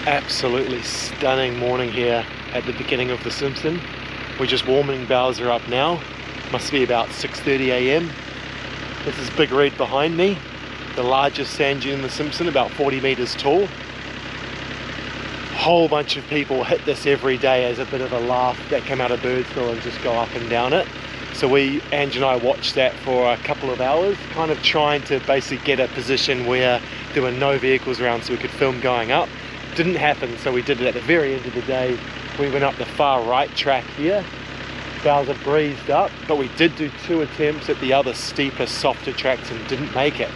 Absolutely stunning morning here at the beginning of the Simpson. We're just warming Bowser up now. Must be about 6:30 a.m. This is Big Red behind me, the largest sand dune in the Simpson, about 40 meters tall. Whole bunch of people hit this every day as a bit of a laugh that come out of Birdsville and just go up and down it. So Ange and I watched that for a couple of hours, kind of trying to basically get a position where there were no vehicles around so we could film going up. Didn't happen, so we did it at the very end of the day. We went up the far right track here. Bowser breezed up, but we did do 2 attempts at the other steeper, softer tracks and didn't make it.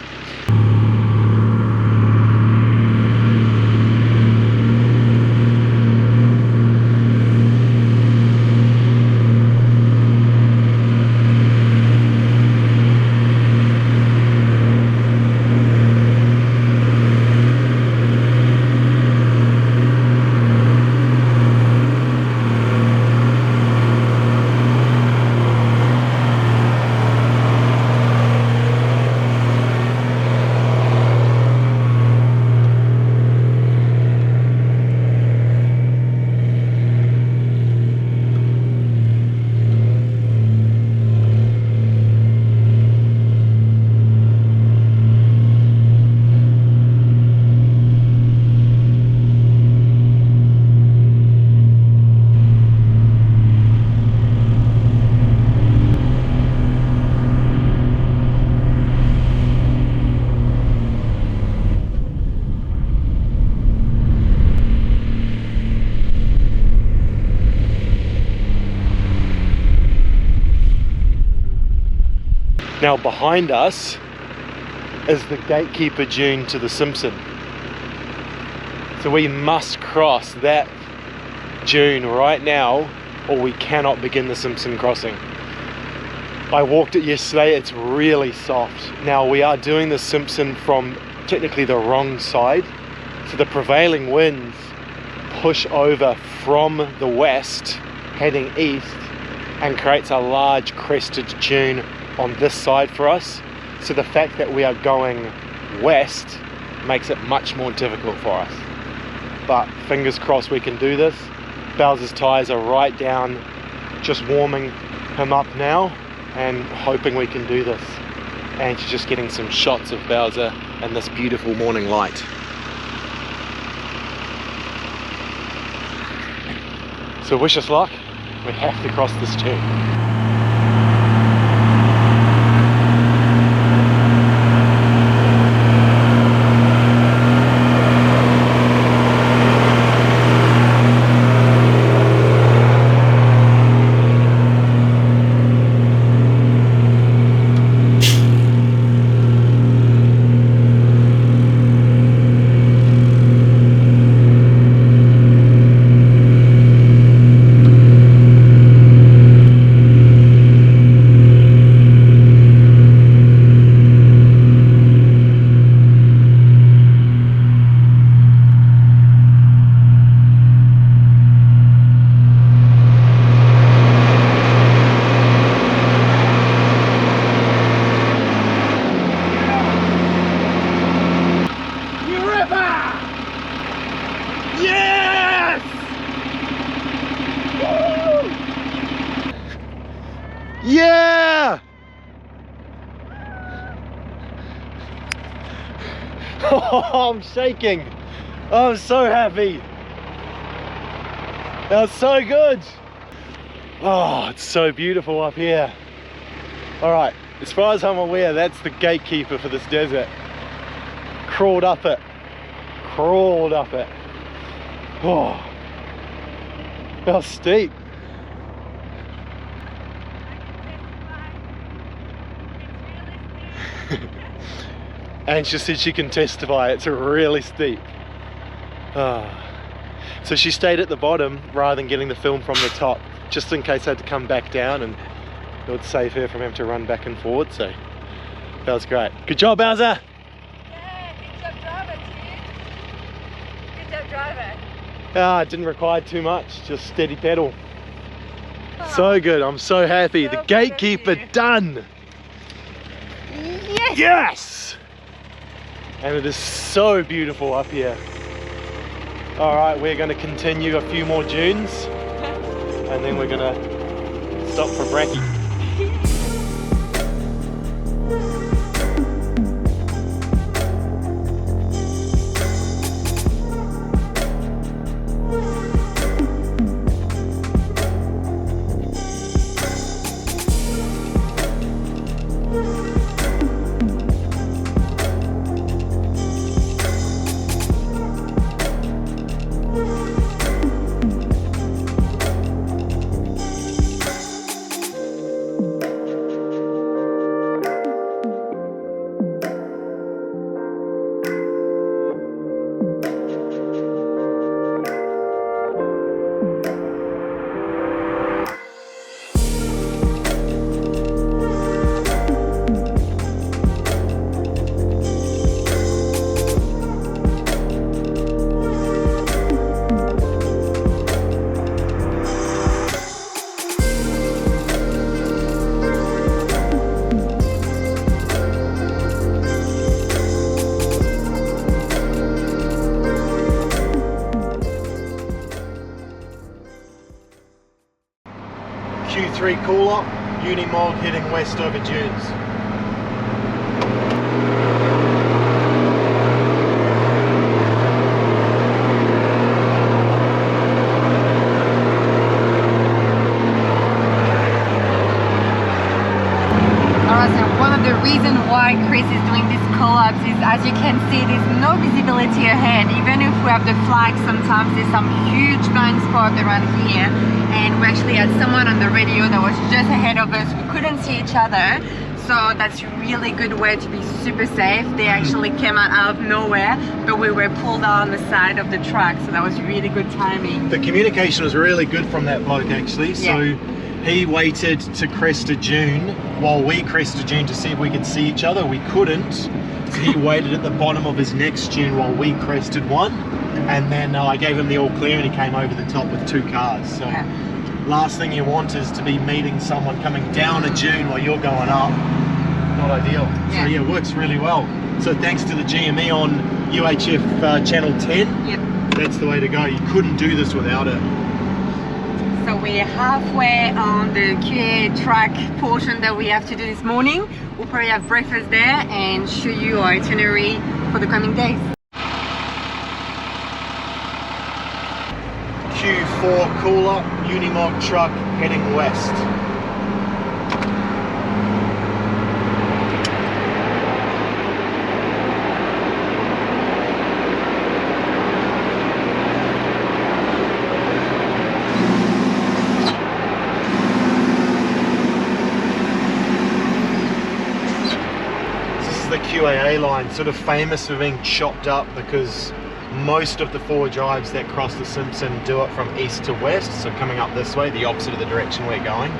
Now behind us is the gatekeeper dune to the Simpson. So we must cross that dune right now or we cannot begin the Simpson crossing. I walked it yesterday, it's really soft. Now we are doing the Simpson from technically the wrong side. So the prevailing winds push over from the west heading east and creates a large crested dune on this side for us. So the fact that we are going west makes it much more difficult for us. But fingers crossed we can do this. Bowser's tyres are right down, just warming him up now and hoping we can do this. And she's just getting some shots of Bowser and this beautiful morning light. So wish us luck, we have to cross this dune. Yeah! Oh, I'm shaking. Oh, I'm so happy. That was so good. Oh, it's so beautiful up here. All right, as far as I'm aware, that's the gatekeeper for this desert. Crawled up it. Crawled up it. Oh, that was steep. And she said she can testify, it's really steep. So she stayed at the bottom rather than getting the film from the top, just in case I had to come back down, and it would save her from having to run back and forward. So that was great. Good job, Bowser! Yeah, good job driver, dude. Good job driver. It didn't require too much, just steady pedal. So good, I'm so happy. The gatekeeper done! Yes! Yes! And it is so beautiful up here. Alright, we're going to continue a few more dunes and then we're going to stop for brekkie. Q3 COLLAB, Unimog heading west over dunes. Alright, so one of the reasons why Chris is doing these collabs is, as you can see, there's no visibility ahead. Even if we have the flag, sometimes there's some huge blind spot around here. And we actually had someone on the radio that was just ahead of us. We couldn't see each other, so that's a really good way to be super safe. They actually came out of nowhere, but we were pulled out on the side of the track, so that was really good timing. The communication was really good from that bloke actually. So he waited to crest a dune while we crested a dune to see if we could see each other. We couldn't, so he waited at the bottom of his next dune while we crested one. And then I gave him the all clear and he came over the top with 2 cars. So last thing you want is to be meeting someone coming down a dune while you're going up. Not ideal. So yeah, it works really well. So thanks to the GME on UHF channel 10. Yep. That's the way to go. You couldn't do this without it. So we're halfway on the QA track portion that we have to do this morning. We'll probably have breakfast there and show you our itinerary for the coming days. Q4 COLLAB, Unimog truck heading west. This is the QAA line, sort of famous for being chopped up because most of the 4 drives that cross the Simpson do it from east to west, so coming up this way, the opposite of the direction we're going.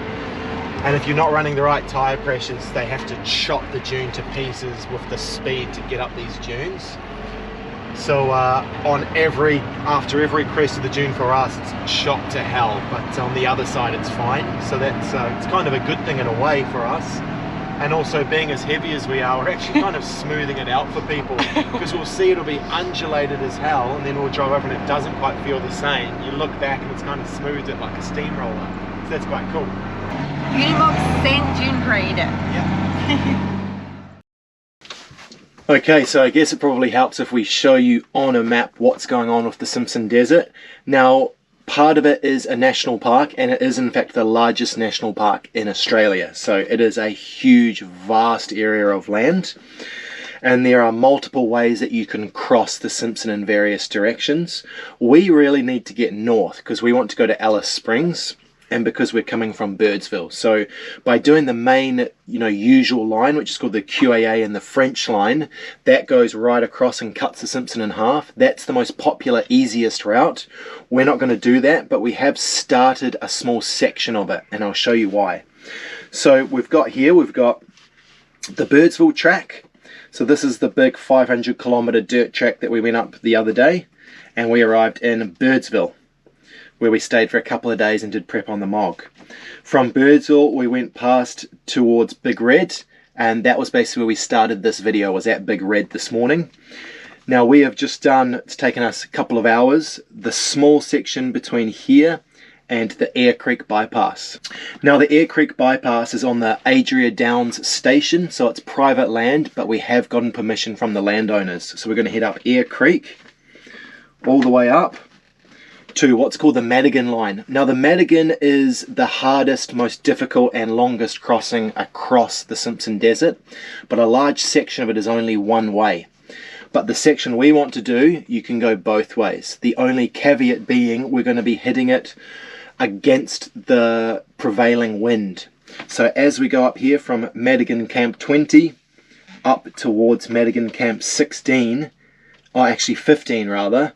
And if you're not running the right tyre pressures, they have to chop the dune to pieces with the speed to get up these dunes. So after every crest of the dune for us, it's chopped to hell, but on the other side it's fine. So that's it's kind of a good thing in a way for us. And also, being as heavy as we are, we're actually kind of smoothing it out for people, because we'll see it'll be undulated as hell, and then we'll drive over and it doesn't quite feel the same. You look back and it's kind of smoothed it like a steamroller. So that's quite cool. Unimog St. Dune Grader. Yeah. Okay, so I guess it probably helps if we show you on a map what's going on with the Simpson Desert. Now, part of it is a national park, and it is in fact the largest national park in Australia. So it is a huge, vast area of land, and there are multiple ways that you can cross the Simpson in various directions. We really need to get north because we want to go to Alice Springs, and because we're coming from Birdsville. So by doing the main, usual line, which is called the QAA and the French line, that goes right across and cuts the Simpson in half. That's the most popular, easiest route. We're not going to do that, but we have started a small section of it, and I'll show you why. So we've got the Birdsville track. So this is the big 500-kilometer dirt track that we went up the other day, and we arrived in Birdsville, where we stayed for a couple of days and did prep on the MOG. From Birdsville, we went past towards Big Red, and that was basically where we started this video, was at Big Red this morning. Now we have just done, it's taken us a couple of hours, the small section between here and the Eyre Creek bypass. Now the Eyre Creek bypass is on the Eyre Downs station, so it's private land, but we have gotten permission from the landowners. So we're going to head up Eyre Creek all the way up to what's called the Madigan line. Now the Madigan is the hardest, most difficult and longest crossing across the Simpson Desert, but a large section of it is only one way. But the section we want to do, you can go both ways. The only caveat being we're going to be hitting it against the prevailing wind. So as we go up here from Madigan Camp 20 up towards Madigan Camp 16, or actually 15 rather,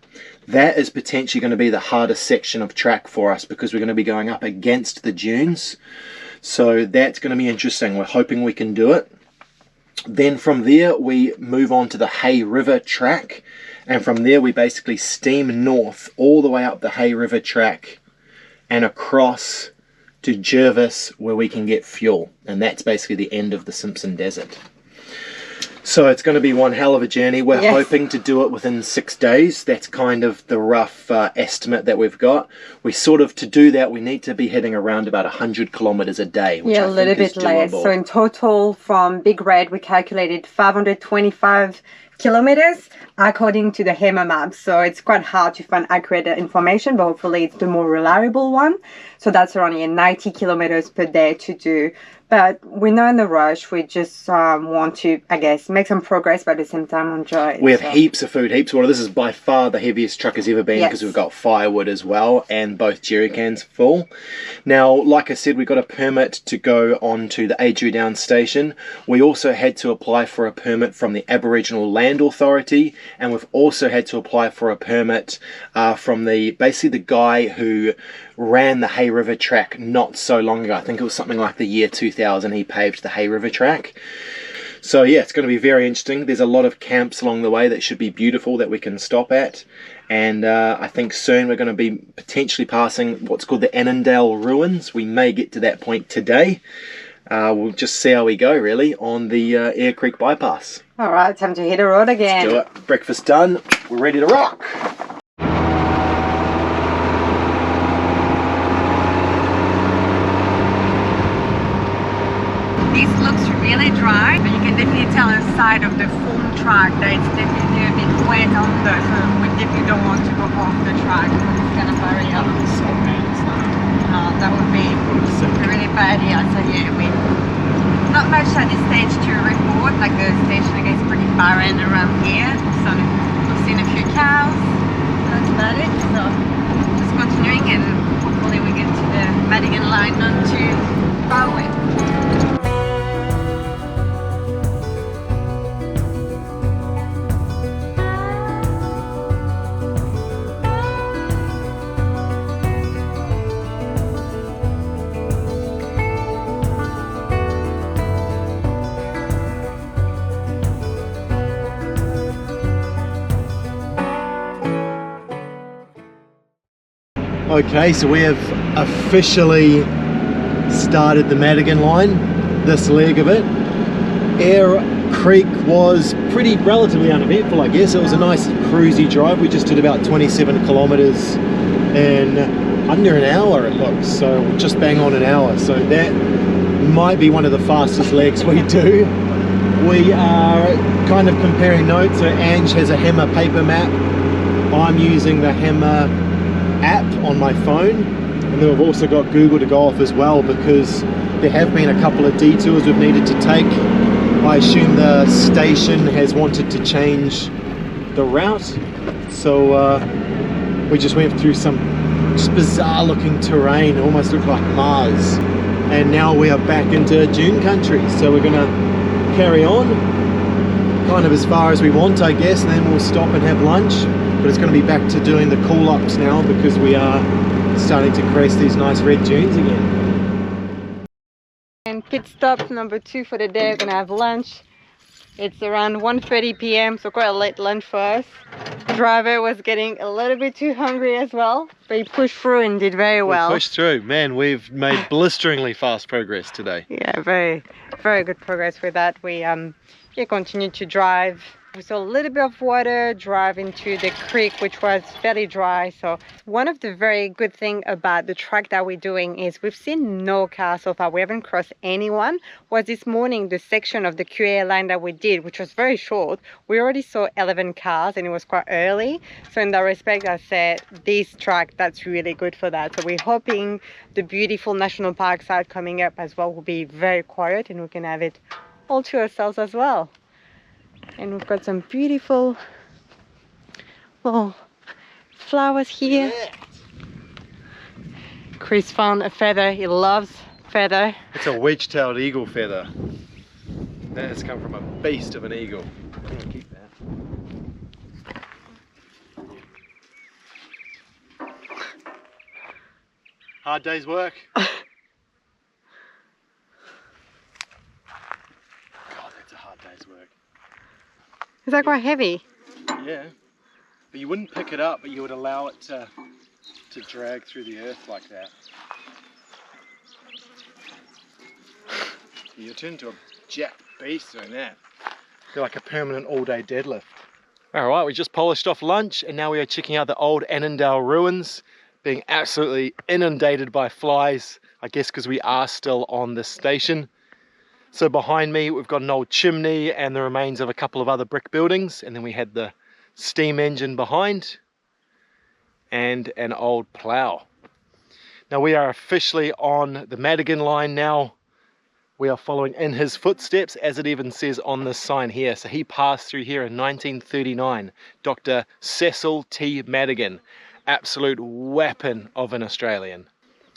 that is potentially going to be the hardest section of track for us because we're going to be going up against the dunes. So that's going to be interesting. We're hoping we can do it. Then from there we move on to the Hay River track, and from there we basically steam north all the way up the Hay River track and across to Jervis where we can get fuel, and that's basically the end of the Simpson Desert. So it's going to be one hell of a journey. We're hoping to do it within 6 days. That's kind of the rough estimate that we've got. We sort of, to do that, we need to be hitting around about 100 kilometers a day, which I think is doable. Yeah, a little bit less. So in total, from Big Red, we calculated 525 kilometers according to the HEMA map. So it's quite hard to find accurate information, but hopefully it's the more reliable one. So that's around 90 kilometers per day to do. But we're not in a rush. We just want to, I guess, make some progress, but at the same time enjoy it. We have heaps of food, heaps of water. This is by far the heaviest truck has ever been because we've got firewood as well and both jerry cans full. Now, like I said, we got a permit to go on to the Eyre Downs station. We also had to apply for a permit from the Aboriginal Land Authority, and we've also had to apply for a permit from basically the guy who ran the Hay River track not so long ago. I think it was something like the year 2000 he paved the Hay River track. So yeah, it's going to be very interesting. There's a lot of camps along the way that should be beautiful that we can stop at, and I think soon we're going to be potentially passing what's called the Annandale ruins. We may get to that point today. We'll just see how we go really on the Eyre Creek bypass. Alright, time to hit the road again. Let's do it. Breakfast done. We're ready to rock. This looks really dry, but you can definitely tell on the side of the foam track that it's definitely a bit wet under, so we definitely don't want to go off the track. It's kind of very that would be a really bad idea. So yeah, not much at this stage to report. Like the station, I guess, is pretty barren around here. So we've seen a few cows. That's about it. So just continuing, and hopefully we get to the Madigan line not too far away. Okay, so we have officially started the Madigan line, this leg of it. Eyre Creek was relatively uneventful, I guess. It was a nice cruisy drive. We just did about 27 kilometers in under an hour, it looks, so just bang on an hour. So that might be one of the fastest legs we do. We are kind of comparing notes. So Ange has a HEMA paper map. I'm using the HEMA app on my phone, and then we've also got Google to go off as well, because there have been a couple of detours we've needed to take. I assume the station has wanted to change the route, so we just went through some just bizarre looking terrain. It almost looked like Mars, and now we are back into Dune country, so we're gonna carry on kind of as far as we want, I guess, and then we'll stop and have lunch. But it's going to be back to doing the call-ups now, because we are starting to crest these nice red dunes again. And pit stop number 2 for the day. We're going to have lunch. It's around 1:30 p.m, so quite a late lunch for us. Driver was getting a little bit too hungry as well, but he pushed through and did very well. We pushed through. Man, we've made blisteringly fast progress today. Yeah, very, very good progress with that. We continued to drive We saw a little bit of water drive into the creek, which was fairly dry. So one of the very good thing about the track that we're doing is we've seen no cars so far. We haven't crossed anyone. Was this morning the section of the QA line that we did, which was very short, we already saw 11 cars and it was quite early. So in that respect, I said this track, that's really good for that. So we're hoping the beautiful national park side coming up as well will be very quiet and we can have it all to ourselves as well. And we've got some beautiful little flowers here. Chris found a feather. He loves feather. It's a wedge-tailed eagle feather. That has come from a beast of an eagle. I'm gonna keep that. Hard day's work. God, that's a hard day's work. Is that quite heavy? Yeah, but you wouldn't pick it up, but you would allow it to drag through the earth like that. You turn into a jack beast doing that. Feel like a permanent all-day deadlift. All right, we just polished off lunch and now we are checking out the old Annandale ruins, being absolutely inundated by flies, I guess because we are still on this station. So behind me, we've got an old chimney and the remains of a couple of other brick buildings. And then we had the steam engine behind and an old plough. Now we are officially on the Madigan line now. We are following in his footsteps, as it even says on this sign here. So he passed through here in 1939, Dr. Cecil T. Madigan, absolute weapon of an Australian.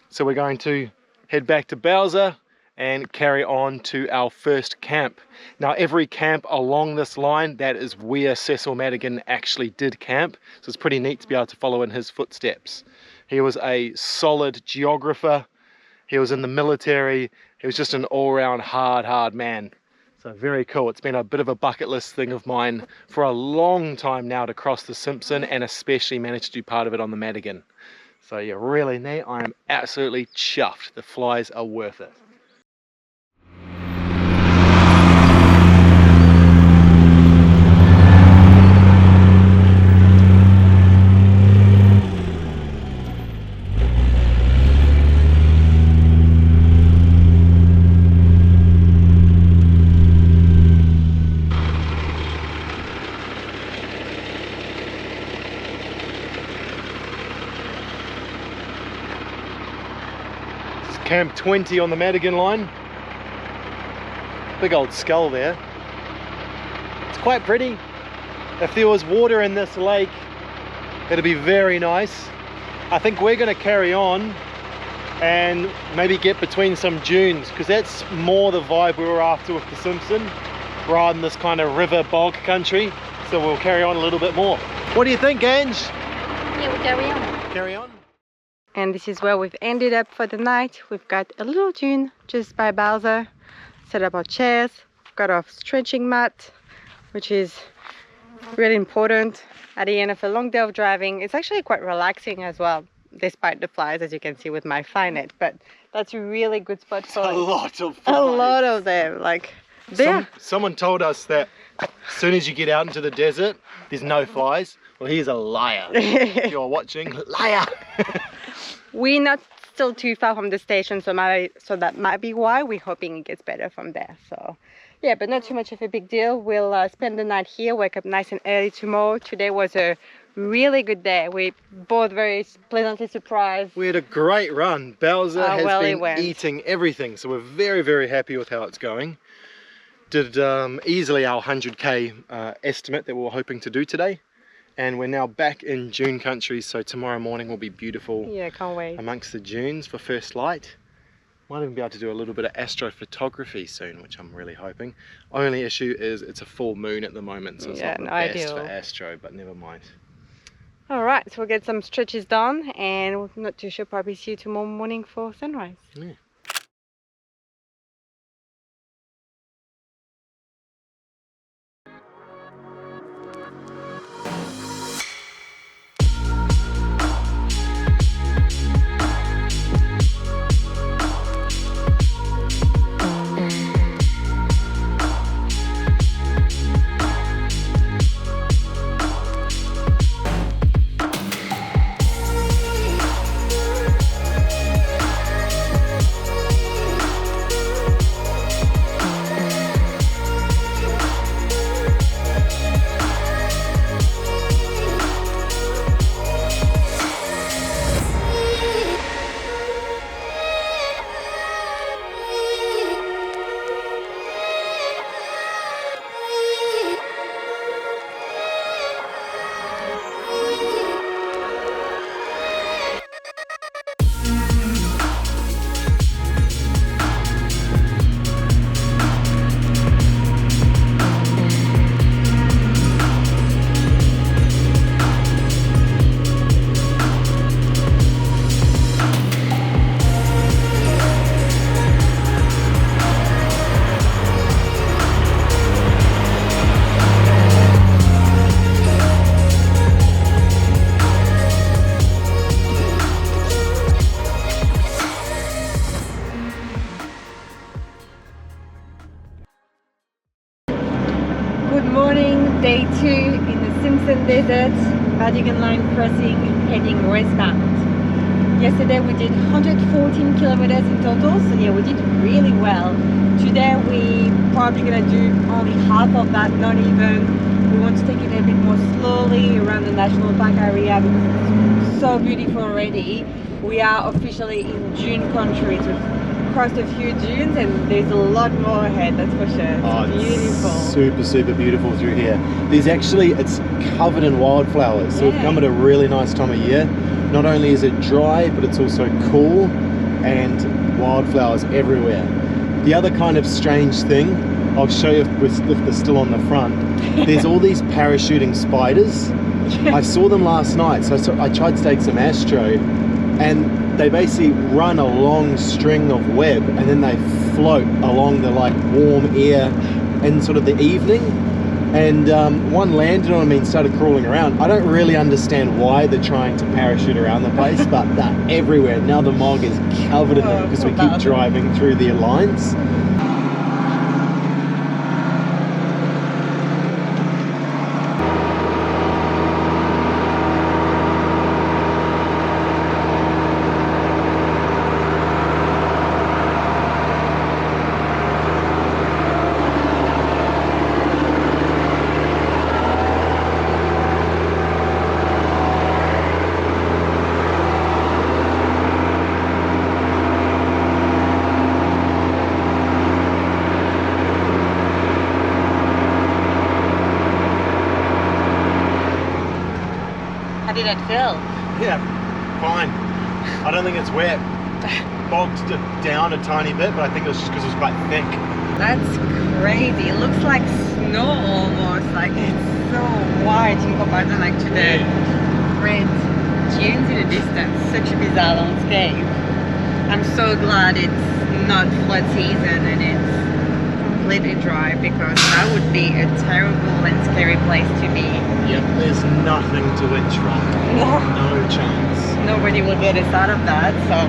So we're going to head back to Bowser and carry on to our first camp. Now every camp along this line, that is where Cecil Madigan actually did camp. So it's pretty neat to be able to follow in his footsteps. He was a solid geographer. He was in the military. He was just an all-round hard man. So very cool. It's been a bit of a bucket list thing of mine for a long time now to cross the Simpson and especially manage to do part of it on the Madigan. So yeah, really neat. I am absolutely chuffed. The flies are worth it. Camp 20 on the Madigan line. Big old skull there. It's quite pretty. If there was water in this lake, it'd be very nice. I think we're going to carry on and maybe get between some dunes, because that's more the vibe we were after with the Simpson, rather than this kind of river bog country. So we'll carry on a little bit more. What do you think, Ange? Yeah, we'll carry on. Carry on? And this is where we've ended up for the night. We've got a little dune just by Bowser. Set up our chairs. We've got our stretching mat, which is really important at the end of a long day of driving. It's actually quite relaxing as well, despite the flies, as you can see with my fly net. But that's a really good spot for a lot of flies. A lot of them. Like there. Someone told us that as soon as you get out into the desert, there's no flies. Well, he's a liar. If you're watching, liar. We're not still too far from the station, so that might be why. We're hoping it gets better from there. So yeah, but not too much of a big deal. We'll spend the night here, wake up nice and early tomorrow. Today was a really good day. We both very pleasantly surprised. We had a great run. Bowser has been eating everything, so we're very, very happy with how it's going. Did easily our 100k estimate that we were hoping to do today. And we're now back in dune country, so tomorrow morning will be beautiful. Yeah, can't wait. Amongst the dunes for first light. Might even be able to do a little bit of astrophotography soon, which I'm really hoping. Only issue is it's a full moon at the moment, so it's not the best for astro, but never mind. All right, so we'll get some stretches done, and we're not too sure, probably see you tomorrow morning for sunrise. Yeah. Madigan line crossing heading westbound. Yesterday we did 114 kilometers in total, so yeah, we did really well. Today we probably gonna do only half of that, not even. We want to take it a bit more slowly around the national park area because it's so beautiful already. We are officially in Dune country. We've crossed a few dunes and there's a lot more ahead, that's for sure. It's beautiful. Super, super beautiful through here. There's actually, it's covered in wildflowers, so we've come at a really nice time of year. Not only is it dry, but it's also cool and wildflowers everywhere. The other kind of strange thing, I'll show you if they're still on the front. There's all these parachuting spiders. I saw them last night, so I tried to take some astro, and they basically run a long string of web and then they float along the like warm air in sort of the evening. And one landed on me and started crawling around. I don't really understand why they're trying to parachute around the place, but they're everywhere. Now the MOG is covered in them because we keep driving through the lines. How did it feel? Yeah, fine. I don't think it's wet. Bogged it down a tiny bit, but I think it was just because it was quite thick. That's crazy. It looks like snow almost. Like it's so white in comparison like to the red dunes in the distance. Such a bizarre landscape. I'm so glad it's not flood season and it's completely dry because that would be a terrible and scary place to be. Yep, there's nothing to winch from. No chance. Nobody will get us out of that, so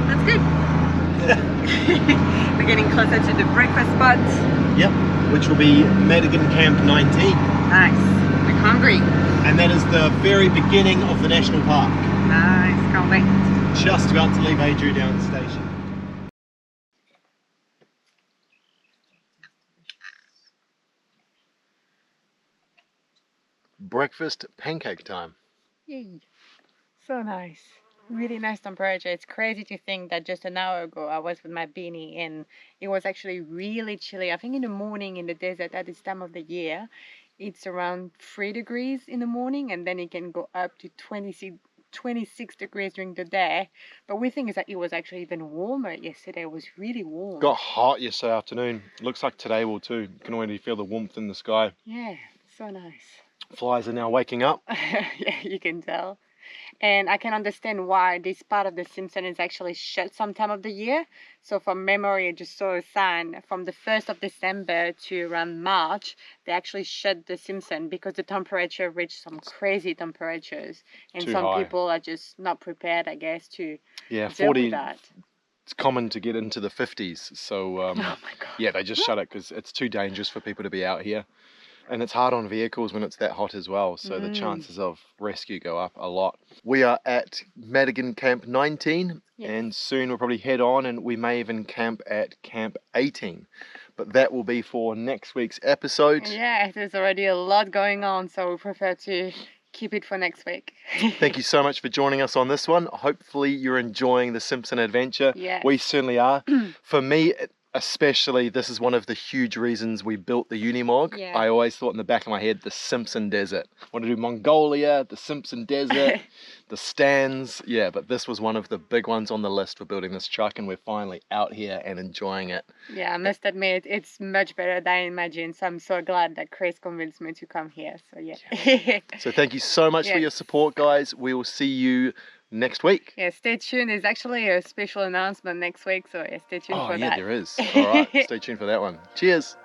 that's good. We're getting closer to the breakfast spot. Yep, which will be Madigan Camp 19. Nice. We're hungry. And that is the very beginning of the national park. Nice, can't wait. Just about to leave Eyre down the station. Breakfast pancake time. Yay. So nice. Really nice temperature. It's crazy to think that just an hour ago I was with my beanie and it was actually really chilly. I think in the morning in the desert at this time of the year it's around 3 degrees in the morning and then it can go up to 26 degrees during the day. But we think is that it was actually even warmer yesterday. It was really warm. Got hot yesterday afternoon. Looks like today will too. You can already feel the warmth in the sky. Yeah, so nice. Flies are now waking up. Yeah, you can tell. And I can understand why this part of the Simpson is actually shut some time of the year. So from memory, I just saw a sign from the 1st of December to around March, they actually shut the Simpson because the temperature reached some crazy temperatures. And Too some high. people are just not prepared, I guess, to Yeah, deal 40. with that. It's common to get into the 50s. So Oh my God. yeah, they just shut it because it's too dangerous for people to be out here. And it's hard on vehicles when it's that hot as well, so the chances of rescue go up a lot. We are at Madigan Camp 19, and soon we'll probably head on and we may even camp at Camp 18. But that will be for next week's episode. Yeah, there's already a lot going on, so we prefer to keep it for next week. Thank you so much for joining us on this one. Hopefully you're enjoying the Simpson adventure. Yes. We certainly are. For me, especially, this is one of the huge reasons we built the Unimog. Yeah. I always thought in the back of my head, the Simpson Desert. I want to do Mongolia, the Simpson Desert, the stands. Yeah, but this was one of the big ones on the list for building this truck, and we're finally out here and enjoying it. Yeah, I must admit, it's much better than I imagined. So I'm so glad that Chris convinced me to come here. So yeah. So thank you so much for your support, guys. We will see you next week. Yeah, stay tuned. There's actually a special announcement next week, so yeah, stay tuned for that. Oh yeah, there is. All right, stay tuned for that one. Cheers.